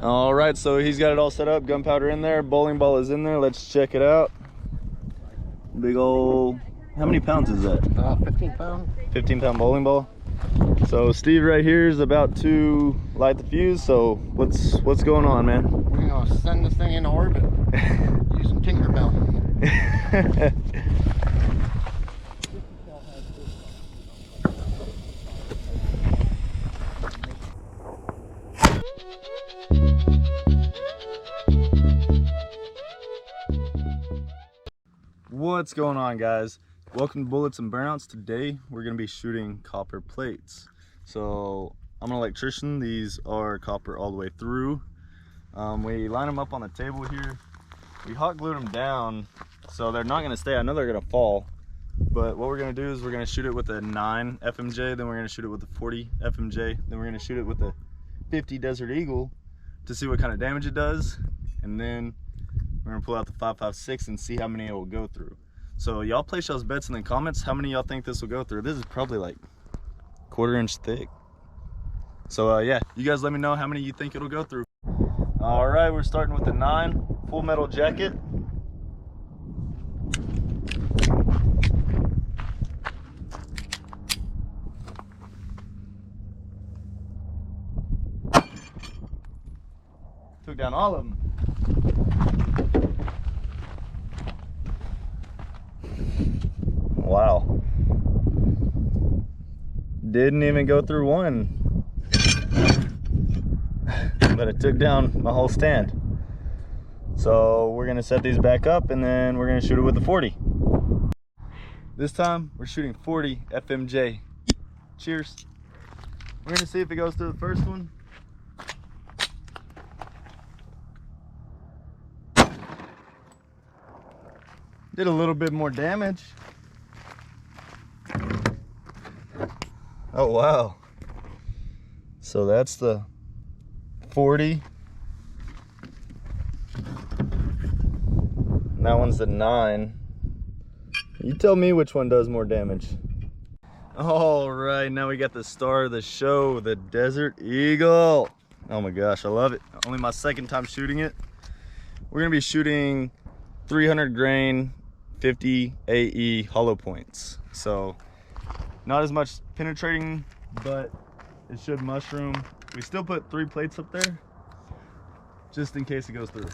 All right, so he's got it all set up. Gunpowder in there, bowling ball is in there. Let's check it out. Big old, how many pounds is that? 15 pound. 15-pound bowling ball. So Steve right here is about to light the fuse. So what's going on, man? We're gonna send this thing into orbit using Tinkerbell. What's going on, guys? Welcome to Bullets and Burnouts. Today we're going to be shooting copper plates. So I'm an electrician. These are copper all the way through. We line them up on the table here. We hot glued them down so they're not going to stay. I know they're going to fall, but what we're going to do is we're going to shoot it with a 9 FMJ, then we're going to shoot it with a 40 FMJ, then we're going to shoot it with a 50 Desert Eagle to see what kind of damage it does, and then we're gonna pull out the 5.56 and see how many it will go through. So y'all place y'all's bets in the comments. How many y'all think this will go through? This is probably like 1/4 inch thick. So yeah, you guys let me know how many you think it'll go through. All right, we're starting with the 9 full metal jacket. Took down all of them. Wow. Didn't even go through one. But it took down my whole stand. So we're gonna set these back up and then we're gonna shoot it with the 40. This time we're shooting 40 FMJ. Cheers. We're gonna see if it goes through the first one. Did a little bit more damage. Oh wow. So that's the 40. And that one's the 9. You tell me which one does more damage. All right, now we got the star of the show, the Desert Eagle. Oh my gosh, I love it. Only my second time shooting it. We're gonna be shooting 300 grain 50 AE hollow points. So not as much penetrating, but it should mushroom. We still put 3 plates up there just in case it goes through.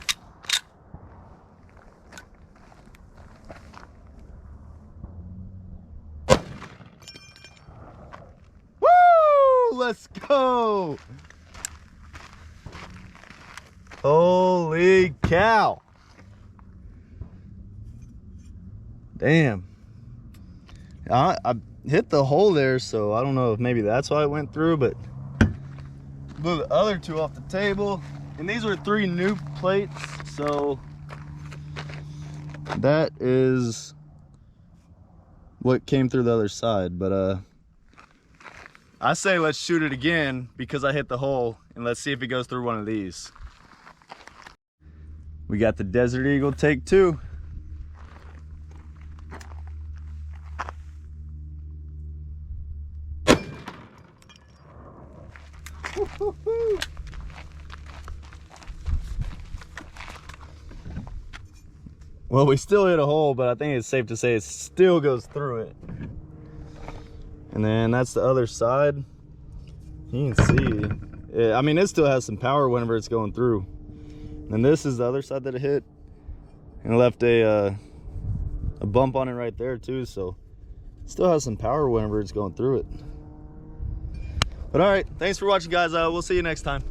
Woo! Let's go! Holy cow! Damn. I hit the hole there, so I don't know if maybe that's why it went through, but blew the other 2 off the table. And these were 3 new plates, so that is what came through the other side. But I say let's shoot it again because I hit the hole, and let's see if it goes through one of these. We got the Desert Eagle take 2. Well, we still hit a hole, but I think it's safe to say it still goes through it. And then that's the other side. You can see, I mean, it still has some power whenever it's going through. And this is the other side that it hit, and it left a bump on it right there too. So it still has some power whenever it's going through it. But all right, thanks for watching, guys. We'll see you next time.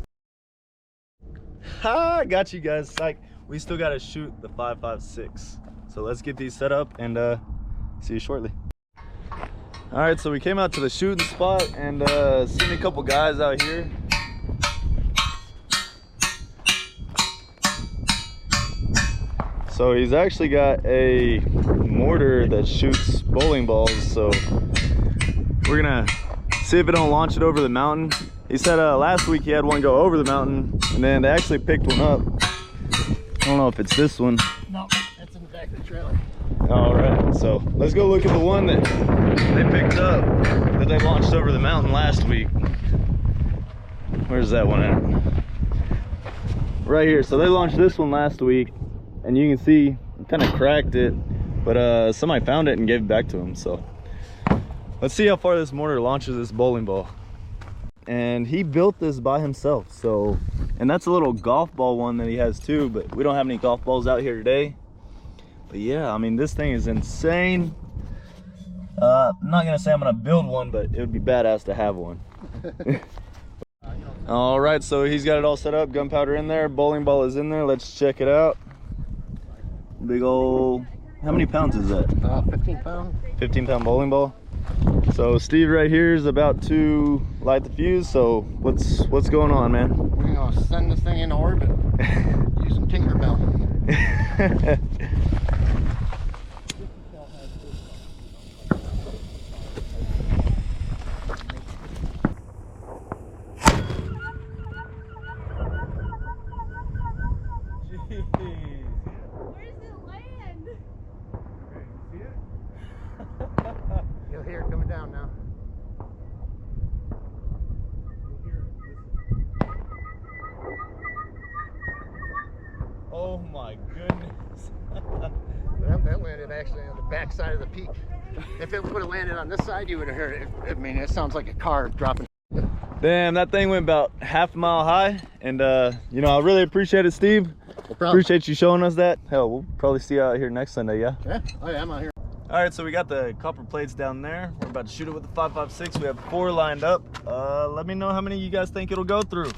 Ha, got you guys. Psych. We still got to shoot the 5.56. So let's get these set up and see you shortly. All right, so we came out to the shooting spot and seen a couple guys out here. So he's actually got a mortar that shoots bowling balls. So we're gonna see if it don't launch it over the mountain. He said last week he had one go over the mountain, and then they actually picked one up. I don't know if it's this one. No, that's in the back of the trailer. All right, so let's go look at the one that they picked up that they launched over the mountain last week. Where's that one at? right here. So they launched this one last week, and you can see kind of cracked it, but somebody found it and gave it back to him. So let's see how far this mortar launches this bowling ball. And he built this by himself. So, and that's a little golf ball one that he has too, but we don't have any golf balls out here today. But yeah, I mean, this thing is insane. I'm not gonna say I'm gonna build one, but it would be badass to have one. All right, so he's got it all set up, gunpowder in there, bowling ball is in there. Let's check it out. Big old, how many pounds is that? 15 pound. 15-pound bowling ball. So Steve right here is about to light the fuse. So what's going on, man? We're gonna send this thing into orbit using Tinkerbell. Where's it land? See it? You'll hear it coming down now. Oh my goodness. That landed actually on the back side of the peak. If it would have landed on this side, you would have heard it. I mean, it sounds like a car dropping. Damn, that thing went about half a mile high. And you know, I really appreciate it, Steve. No problem. Appreciate you showing us that. Hell, we'll probably see you out here next Sunday, yeah? Yeah, oh yeah, I'm out here. All right, so we got the copper plates down there. We're about to shoot it with the 5.56. We have 4 lined up. Let me know how many you guys think it'll go through.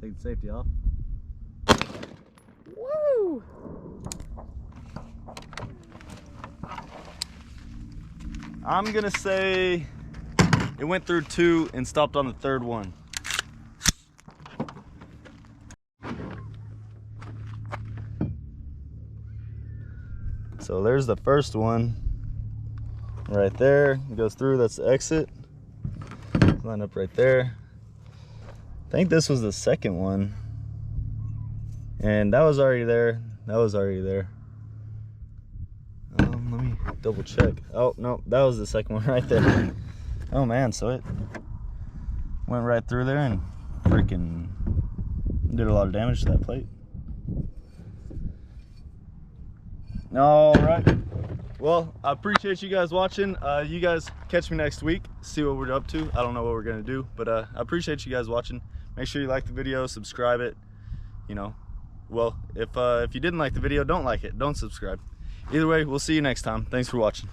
Take the safety off. Woo! I'm gonna say it went through 2 and stopped on the 3rd one. So there's the first one right there. It goes through, that's the exit. Line up right there. I think this was the second one. And that was already there. That was already there. Let me double check. Oh no, that was the second one right there. Oh man, so it went right through there and freaking did a lot of damage to that plate. All right, well, I appreciate you guys watching. You guys catch me next week, see what we're up to. I don't know what we're gonna do, but I appreciate you guys watching. Make sure you like the video, subscribe it, you know. Well, if you didn't like the video, don't like it, don't subscribe. Either way, we'll see you next time. Thanks for watching.